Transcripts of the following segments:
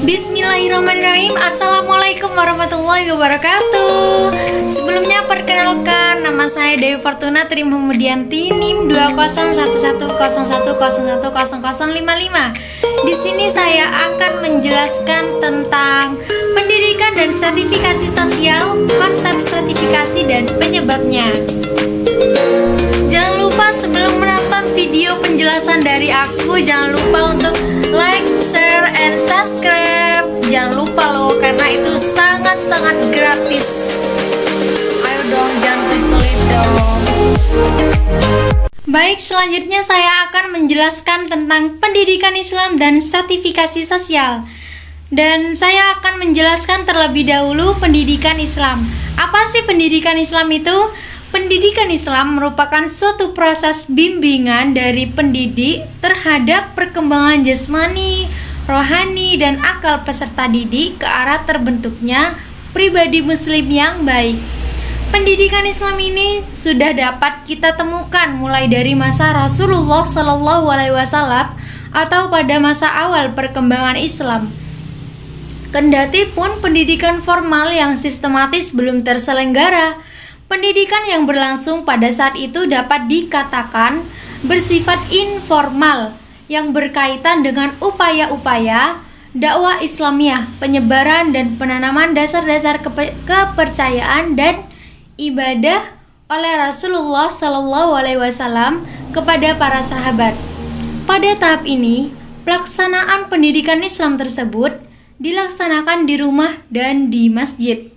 Bismillahirrahmanirrahim. Assalamualaikum warahmatullahi wabarakatuh. Sebelumnya perkenalkan, nama saya Dewi Fortuna Tri Muhamadianti, NIM 201101010055. Di sini saya akan menjelaskan tentang pendidikan dan sertifikasi sosial, konsep sertifikasi dan penyebabnya. Jangan lupa sebelum menonton video penjelasan dari aku, jangan lupa untuk like, share, and subscribe. Jangan lupa loh, karena itu sangat-sangat gratis. Ayo dong, jangan pelit-pelit dong. Baik, selanjutnya saya akan menjelaskan tentang pendidikan Islam dan sertifikasi sosial. Dan saya akan menjelaskan terlebih dahulu pendidikan Islam. Apa sih pendidikan Islam itu? Pendidikan Islam merupakan suatu proses bimbingan dari pendidik terhadap perkembangan jasmani, rohani, dan akal peserta didik ke arah terbentuknya pribadi muslim yang baik. Pendidikan Islam ini sudah dapat kita temukan mulai dari masa Rasulullah SAW atau pada masa awal perkembangan Islam. Kendati pun pendidikan formal yang sistematis belum terselenggara, pendidikan yang berlangsung pada saat itu dapat dikatakan bersifat informal yang berkaitan dengan upaya-upaya dakwah Islamiyah, penyebaran dan penanaman dasar-dasar kepercayaan dan ibadah oleh Rasulullah SAW kepada para sahabat. Pada tahap ini, pelaksanaan pendidikan Islam tersebut dilaksanakan di rumah dan di masjid.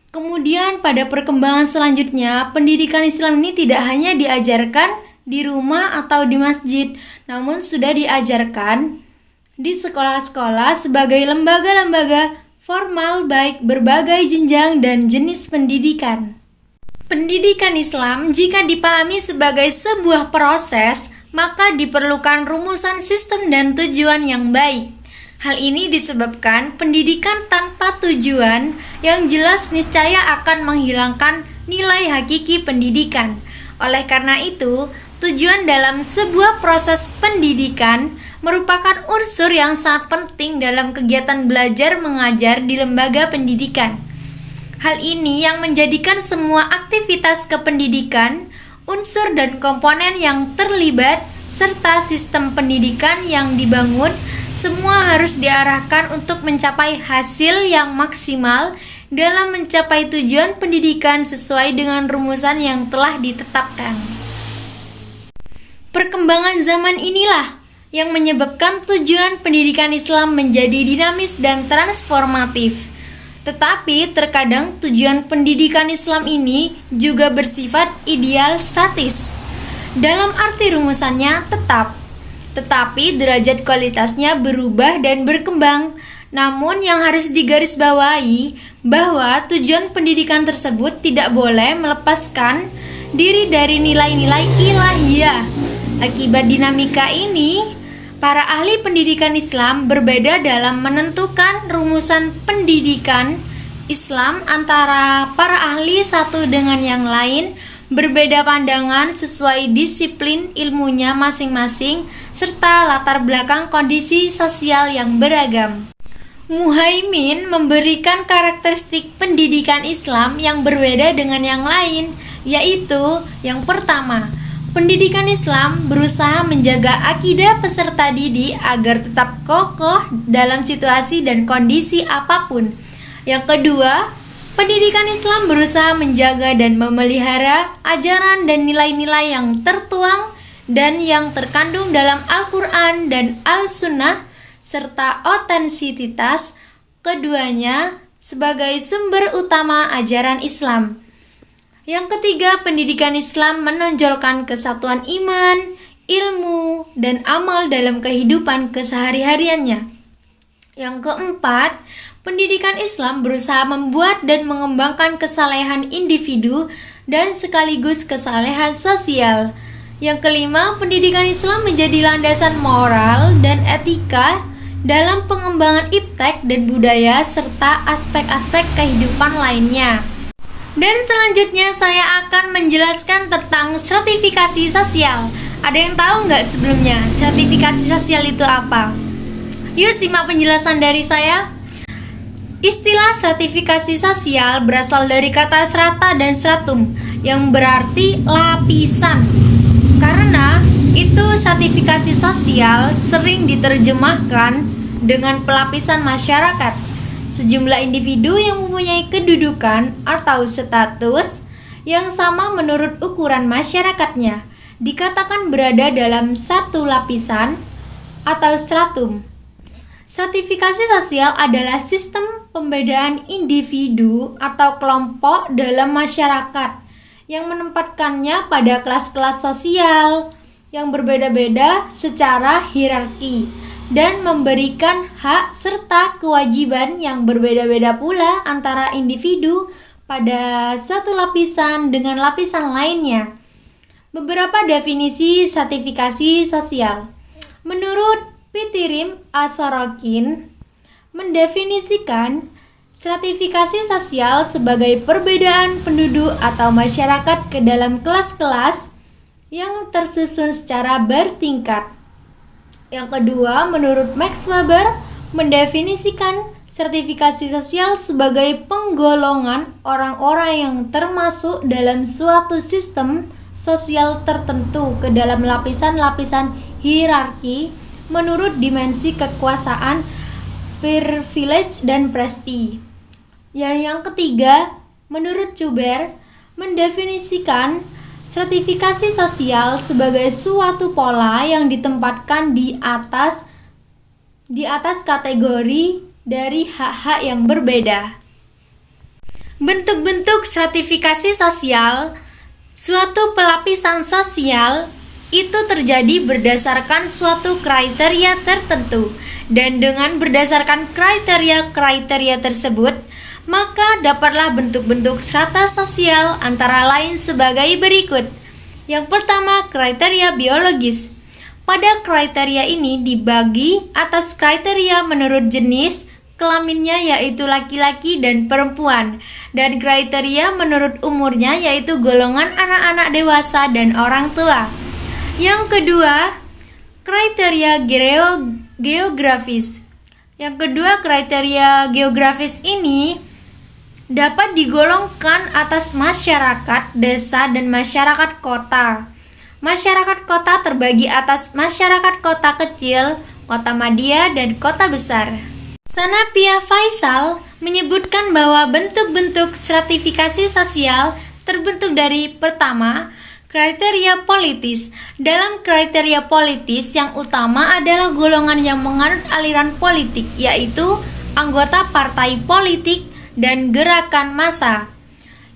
Kemudian pada perkembangan selanjutnya, pendidikan Islam ini tidak hanya diajarkan di rumah atau di masjid, namun sudah diajarkan di sekolah-sekolah sebagai lembaga-lembaga formal baik berbagai jenjang dan jenis pendidikan. Pendidikan Islam jika dipahami sebagai sebuah proses, maka diperlukan rumusan sistem dan tujuan yang baik. Hal ini disebabkan pendidikan tanpa tujuan yang jelas niscaya akan menghilangkan nilai hakiki pendidikan. Oleh karena itu, tujuan dalam sebuah proses pendidikan merupakan unsur yang sangat penting dalam kegiatan belajar mengajar di lembaga pendidikan. Hal ini yang menjadikan semua aktivitas kependidikan, unsur dan komponen yang terlibat, serta sistem pendidikan yang dibangun semua harus diarahkan untuk mencapai hasil yang maksimal dalam mencapai tujuan pendidikan sesuai dengan rumusan yang telah ditetapkan. Perkembangan zaman inilah yang menyebabkan tujuan pendidikan Islam menjadi dinamis dan transformatif. Tetapi terkadang tujuan pendidikan Islam ini juga bersifat ideal statis. Dalam arti rumusannya tetap, tetapi derajat kualitasnya berubah dan berkembang. Namun yang harus digarisbawahi bahwa tujuan pendidikan tersebut tidak boleh melepaskan diri dari nilai-nilai ilahiyah. Akibat dinamika ini, para ahli pendidikan Islam berbeda dalam menentukan rumusan pendidikan Islam antara para ahli satu dengan yang lain, berbeda pandangan sesuai disiplin ilmunya masing-masing serta latar belakang kondisi sosial yang beragam. Muhaimin memberikan karakteristik pendidikan Islam yang berbeda dengan yang lain, yaitu yang pertama, pendidikan Islam berusaha menjaga akidah peserta didik agar tetap kokoh dalam situasi dan kondisi apapun. Yang kedua, pendidikan Islam berusaha menjaga dan memelihara ajaran dan nilai-nilai yang tertuang dan yang terkandung dalam Al-Quran dan Al-Sunnah serta otentisitas keduanya sebagai sumber utama ajaran Islam. Yang ketiga, pendidikan Islam menonjolkan kesatuan iman, ilmu, dan amal dalam kehidupan kesehari-hariannya. Yang keempat, pendidikan Islam berusaha membuat dan mengembangkan kesalehan individu dan sekaligus kesalehan sosial. Yang kelima, pendidikan Islam menjadi landasan moral dan etika dalam pengembangan iptek dan budaya serta aspek-aspek kehidupan lainnya. Dan selanjutnya saya akan menjelaskan tentang sertifikasi sosial. Ada yang tahu nggak sebelumnya sertifikasi sosial itu apa? Yuk simak penjelasan dari saya. Istilah stratifikasi sosial berasal dari kata strata dan stratum yang berarti lapisan. Karena itu stratifikasi sosial sering diterjemahkan dengan pelapisan masyarakat. Sejumlah individu yang mempunyai kedudukan atau status yang sama menurut ukuran masyarakatnya dikatakan berada dalam satu lapisan atau stratum. Stratifikasi sosial adalah sistem pembedaan individu atau kelompok dalam masyarakat yang menempatkannya pada kelas-kelas sosial yang berbeda-beda secara hierarki dan memberikan hak serta kewajiban yang berbeda-beda pula antara individu pada suatu lapisan dengan lapisan lainnya. Beberapa definisi stratifikasi sosial. Menurut Pitirim A.Sorokin mendefinisikan stratifikasi sosial sebagai perbedaan penduduk atau masyarakat ke dalam kelas-kelas yang tersusun secara bertingkat. Yang kedua, menurut Max Weber mendefinisikan stratifikasi sosial sebagai penggolongan orang-orang yang termasuk dalam suatu sistem sosial tertentu ke dalam lapisan-lapisan hierarki menurut dimensi kekuasaan, privilege, dan prestise. Yang ketiga, menurut Zuber, mendefinisikan stratifikasi sosial sebagai suatu pola yang ditempatkan di atas kategori dari hak-hak yang berbeda. Bentuk-bentuk stratifikasi sosial, suatu pelapisan sosial itu terjadi berdasarkan suatu kriteria tertentu, dan dengan berdasarkan kriteria tersebut, maka dapatlah bentuk-bentuk strata sosial antara lain sebagai berikut. Yang pertama, kriteria biologis. Pada kriteria ini dibagi atas kriteria menurut jenis kelaminnya, yaitu laki-laki dan perempuan, dan kriteria menurut umurnya, yaitu golongan anak-anak dewasa dan orang tua. Yang kedua, kriteria geografis. Yang kedua, kriteria geografis ini dapat digolongkan atas masyarakat desa dan masyarakat kota. Masyarakat kota terbagi atas masyarakat kota kecil, kota madya, dan kota besar. Sanapia Faisal menyebutkan bahwa bentuk-bentuk stratifikasi sosial terbentuk dari pertama, kriteria politis. Dalam kriteria politis yang utama adalah golongan yang menganut aliran politik, yaitu anggota partai politik dan gerakan massa.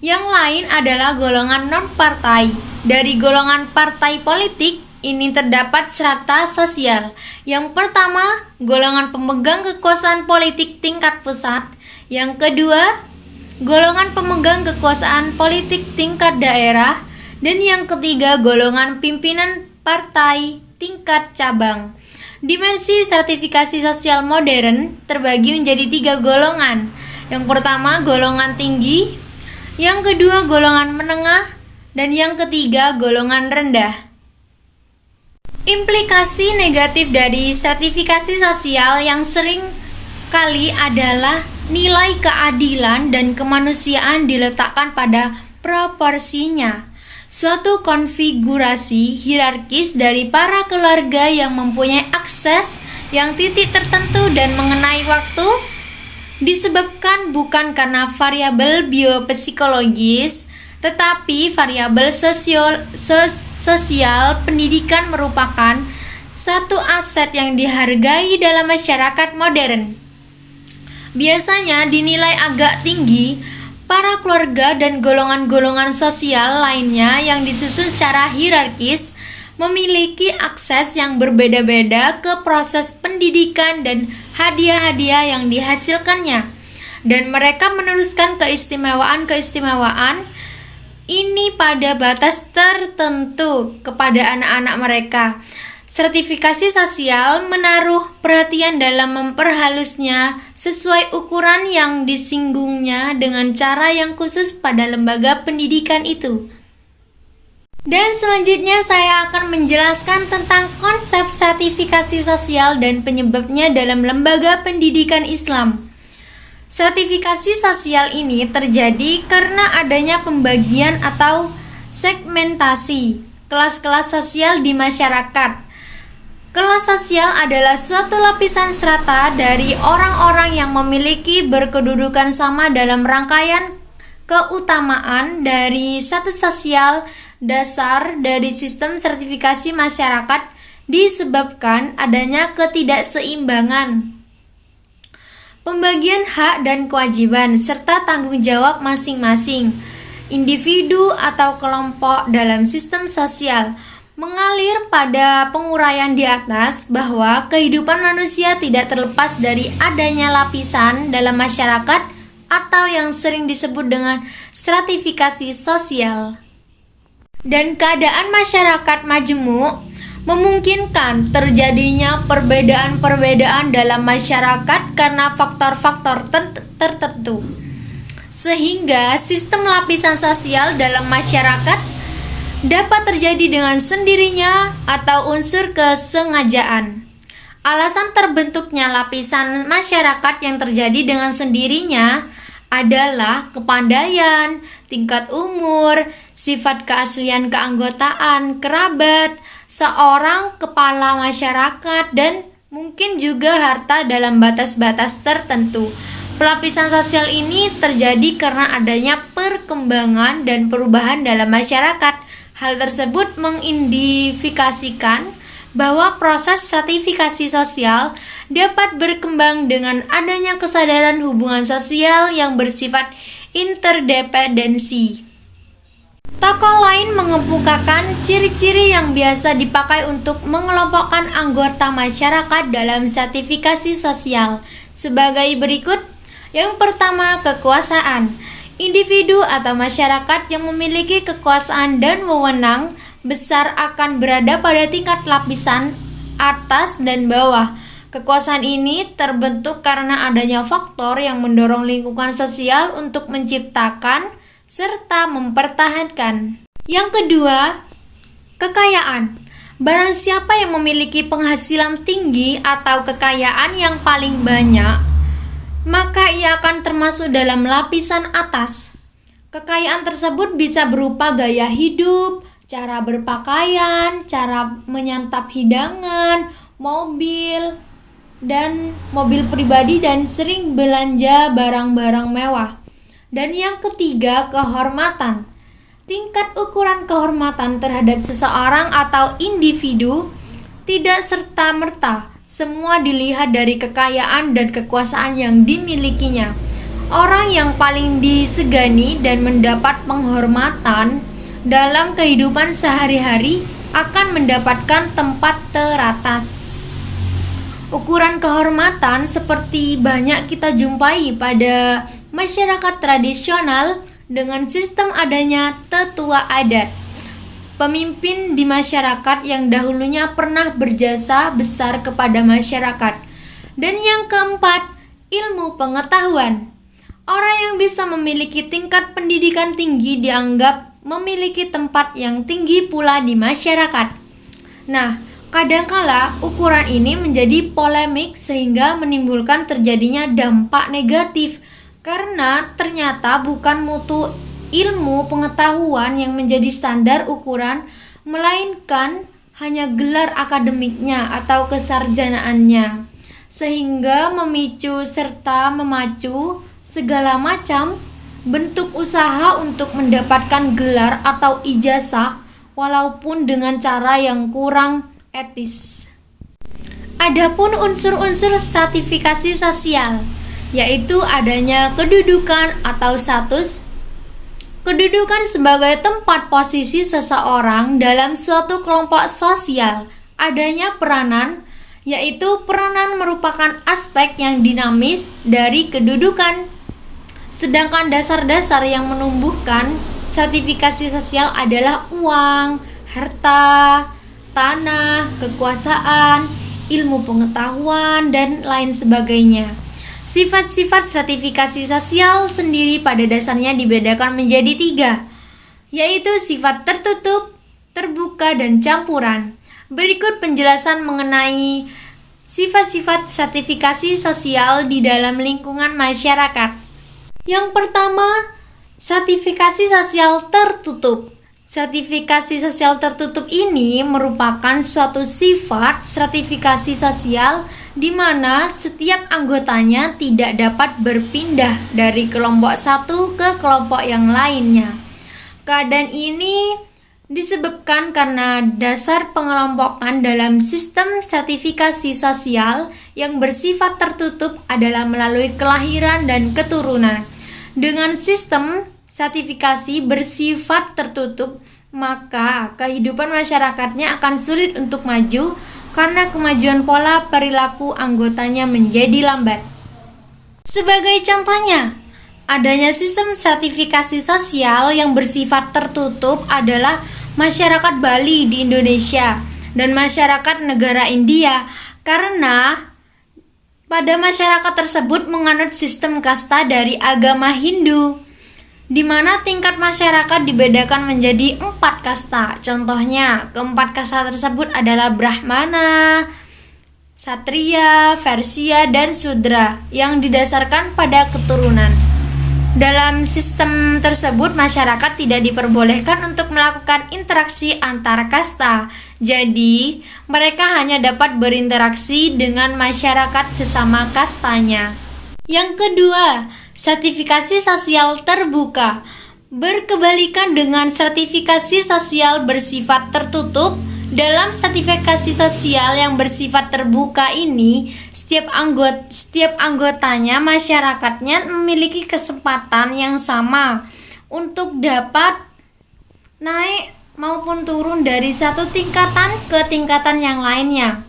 Yang lain adalah golongan non-partai. Dari golongan partai politik ini terdapat strata sosial. Yang pertama, golongan pemegang kekuasaan politik tingkat pusat. Yang kedua, golongan pemegang kekuasaan politik tingkat daerah. Dan yang ketiga, golongan pimpinan partai tingkat cabang. Dimensi stratifikasi sosial modern terbagi menjadi 3 golongan. Yang pertama, golongan tinggi. Yang kedua, golongan menengah. Dan yang ketiga, golongan rendah. Implikasi negatif dari stratifikasi sosial yang sering kali adalah nilai keadilan dan kemanusiaan diletakkan pada proporsinya. Suatu konfigurasi hierarkis dari para keluarga yang mempunyai akses yang titik tertentu dan mengenai waktu disebabkan bukan karena variabel biopsikologis, tetapi variabel sosial. Pendidikan merupakan satu aset yang dihargai dalam masyarakat modern. Biasanya dinilai agak tinggi para keluarga dan golongan-golongan sosial lainnya yang disusun secara hierarkis memiliki akses yang berbeda-beda ke proses pendidikan dan hadiah-hadiah yang dihasilkannya, dan mereka meneruskan keistimewaan ini pada batas tertentu kepada anak-anak mereka. Stratifikasi sosial menaruh perhatian dalam memperhalusnya sesuai ukuran yang disinggungnya dengan cara yang khusus pada lembaga pendidikan itu. Dan selanjutnya saya akan menjelaskan tentang konsep stratifikasi sosial dan penyebabnya dalam lembaga pendidikan Islam. Stratifikasi sosial ini terjadi karena adanya pembagian atau segmentasi kelas-kelas sosial di masyarakat. Kelas sosial adalah suatu lapisan strata dari orang-orang yang memiliki berkedudukan sama dalam rangkaian keutamaan dari status sosial. Dasar dari sistem sertifikasi masyarakat disebabkan adanya ketidakseimbangan, pembagian hak dan kewajiban, serta tanggung jawab masing-masing individu atau kelompok dalam sistem sosial. Mengalir pada penguraian di atas bahwa kehidupan manusia tidak terlepas dari adanya lapisan dalam masyarakat atau yang sering disebut dengan stratifikasi sosial. Dan keadaan masyarakat majemuk memungkinkan terjadinya perbedaan-perbedaan dalam masyarakat karena faktor-faktor tertentu. Sehingga sistem lapisan sosial dalam masyarakat dapat terjadi dengan sendirinya atau unsur kesengajaan. Alasan terbentuknya lapisan masyarakat yang terjadi dengan sendirinya adalah kepandaian, tingkat umur, sifat keaslian keanggotaan, kerabat, seorang kepala masyarakat, dan mungkin juga harta dalam batas-batas tertentu. Pelapisan sosial ini terjadi karena adanya perkembangan dan perubahan dalam masyarakat. Hal tersebut mengindikasikan bahwa proses stratifikasi sosial dapat berkembang dengan adanya kesadaran hubungan sosial yang bersifat interdependensi. Tokoh lain mengemukakan ciri-ciri yang biasa dipakai untuk mengelompokkan anggota masyarakat dalam stratifikasi sosial sebagai berikut. Yang pertama, kekuasaan. Individu atau masyarakat yang memiliki kekuasaan dan wewenang besar akan berada pada tingkat lapisan atas dan bawah. Kekuasaan ini terbentuk karena adanya faktor yang mendorong lingkungan sosial untuk menciptakan serta mempertahankan. Yang kedua, kekayaan. Barang siapa yang memiliki penghasilan tinggi atau kekayaan yang paling banyak, maka ia akan termasuk dalam lapisan atas. Kekayaan tersebut bisa berupa gaya hidup, cara berpakaian, cara menyantap hidangan, mobil pribadi, dan sering belanja barang-barang mewah. Dan yang ketiga, kehormatan. Tingkat ukuran kehormatan terhadap seseorang atau individu tidak serta-merta semua dilihat dari kekayaan dan kekuasaan yang dimilikinya. Orang yang paling disegani dan mendapat penghormatan dalam kehidupan sehari-hari akan mendapatkan tempat teratas. Ukuran kehormatan seperti banyak kita jumpai pada masyarakat tradisional dengan sistem adanya tetua adat, pemimpin di masyarakat yang dahulunya pernah berjasa besar kepada masyarakat. Dan yang keempat, ilmu pengetahuan. Orang yang bisa memiliki tingkat pendidikan tinggi dianggap memiliki tempat yang tinggi pula di masyarakat. Nah, kadangkala ukuran ini menjadi polemik sehingga menimbulkan terjadinya dampak negatif karena ternyata bukan mutu ilmu pengetahuan yang menjadi standar ukuran, melainkan hanya gelar akademiknya atau kesarjanaannya, sehingga memicu serta memacu segala macam bentuk usaha untuk mendapatkan gelar atau ijazah walaupun dengan cara yang kurang etis. Adapun unsur-unsur stratifikasi sosial, yaitu adanya kedudukan atau status. Kedudukan sebagai tempat posisi seseorang dalam suatu kelompok sosial. Adanya peranan, yaitu peranan merupakan aspek yang dinamis dari kedudukan. Sedangkan dasar-dasar yang menumbuhkan stratifikasi sosial adalah uang, harta, tanah, kekuasaan, ilmu pengetahuan, dan lain sebagainya. Sifat-sifat stratifikasi sosial sendiri pada dasarnya dibedakan menjadi 3, yaitu sifat tertutup, terbuka, dan campuran. Berikut penjelasan mengenai sifat-sifat sertifikasi sosial di dalam lingkungan masyarakat. Yang pertama, sertifikasi sosial tertutup. Sertifikasi sosial tertutup ini merupakan suatu sifat sertifikasi sosial di mana setiap anggotanya tidak dapat berpindah dari kelompok satu ke kelompok yang lainnya. Keadaan ini disebabkan karena dasar pengelompokan dalam sistem sertifikasi sosial yang bersifat tertutup adalah melalui kelahiran dan keturunan. Dengan sistem sertifikasi bersifat tertutup, maka kehidupan masyarakatnya akan sulit untuk maju karena kemajuan pola perilaku anggotanya menjadi lambat. Sebagai contohnya, adanya sistem sertifikasi sosial yang bersifat tertutup adalah masyarakat Bali di Indonesia dan masyarakat negara India, karena pada masyarakat tersebut menganut sistem kasta dari agama Hindu, di mana tingkat masyarakat dibedakan menjadi 4 kasta. Contohnya, keempat kasta tersebut adalah Brahmana, Satria, Vaisya, dan Sudra yang didasarkan pada keturunan. Dalam sistem tersebut, masyarakat tidak diperbolehkan untuk melakukan interaksi antar kasta. Jadi, mereka hanya dapat berinteraksi dengan masyarakat sesama kastanya. Yang kedua, sertifikasi sosial terbuka. Berkebalikan dengan sertifikasi sosial bersifat tertutup, dalam sertifikasi sosial yang bersifat terbuka ini, setiap anggotanya, masyarakatnya memiliki kesempatan yang sama untuk dapat naik maupun turun dari satu tingkatan ke tingkatan yang lainnya.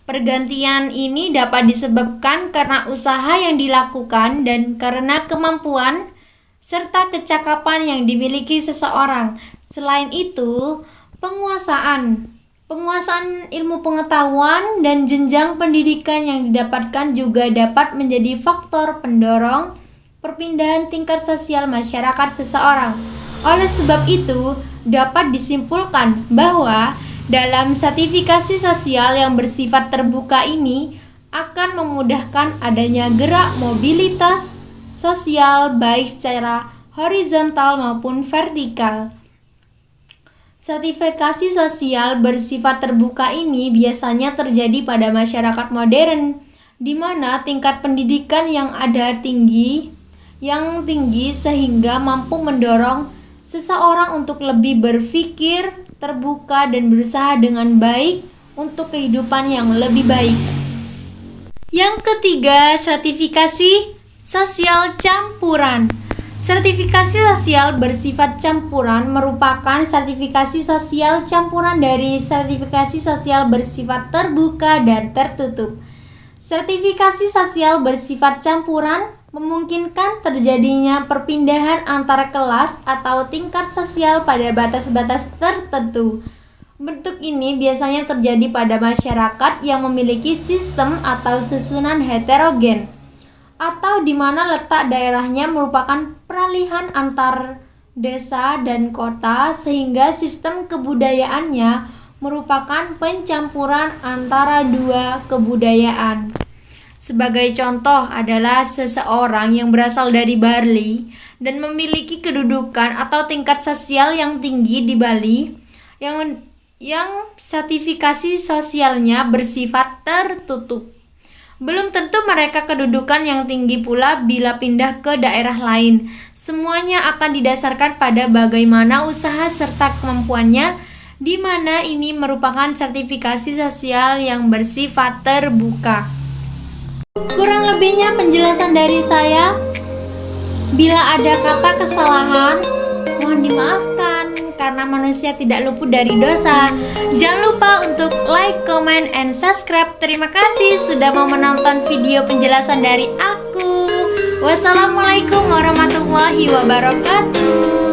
Pergantian ini dapat disebabkan karena usaha yang dilakukan dan karena kemampuan serta kecakapan yang dimiliki seseorang. Selain itu, penguasaan ilmu pengetahuan dan jenjang pendidikan yang didapatkan juga dapat menjadi faktor pendorong perpindahan tingkat sosial masyarakat seseorang. Oleh sebab itu, dapat disimpulkan bahwa dalam sertifikasi sosial yang bersifat terbuka ini akan memudahkan adanya gerak mobilitas sosial baik secara horizontal maupun vertikal. Sertifikasi sosial bersifat terbuka ini biasanya terjadi pada masyarakat modern, di mana tingkat pendidikan yang tinggi sehingga mampu mendorong seseorang untuk lebih berpikir terbuka dan berusaha dengan baik untuk kehidupan yang lebih baik. Yang ketiga, sertifikasi sosial campuran. Sertifikasi sosial bersifat campuran merupakan sertifikasi sosial campuran dari sertifikasi sosial bersifat terbuka dan tertutup. Sertifikasi sosial bersifat campuran memungkinkan terjadinya perpindahan antar kelas atau tingkat sosial pada batas-batas tertentu. Bentuk ini biasanya terjadi pada masyarakat yang memiliki sistem atau susunan heterogen, atau di mana letak daerahnya merupakan peralihan antar desa dan kota, sehingga sistem kebudayaannya merupakan pencampuran antara dua kebudayaan. Sebagai contoh adalah seseorang yang berasal dari Bali dan memiliki kedudukan atau tingkat sosial yang tinggi di Bali yang sertifikasi sosialnya bersifat tertutup. Belum tentu mereka kedudukan yang tinggi pula bila pindah ke daerah lain. Semuanya akan didasarkan pada bagaimana usaha serta kemampuannya, di mana ini merupakan sertifikasi sosial yang bersifat terbuka. Kurang lebihnya penjelasan dari saya. Bila ada kata kesalahan, mohon dimaafkan karena manusia tidak luput dari dosa. Jangan lupa untuk like, comment, and subscribe. Terima kasih sudah mau menonton video penjelasan dari aku. Wassalamualaikum warahmatullahi wabarakatuh.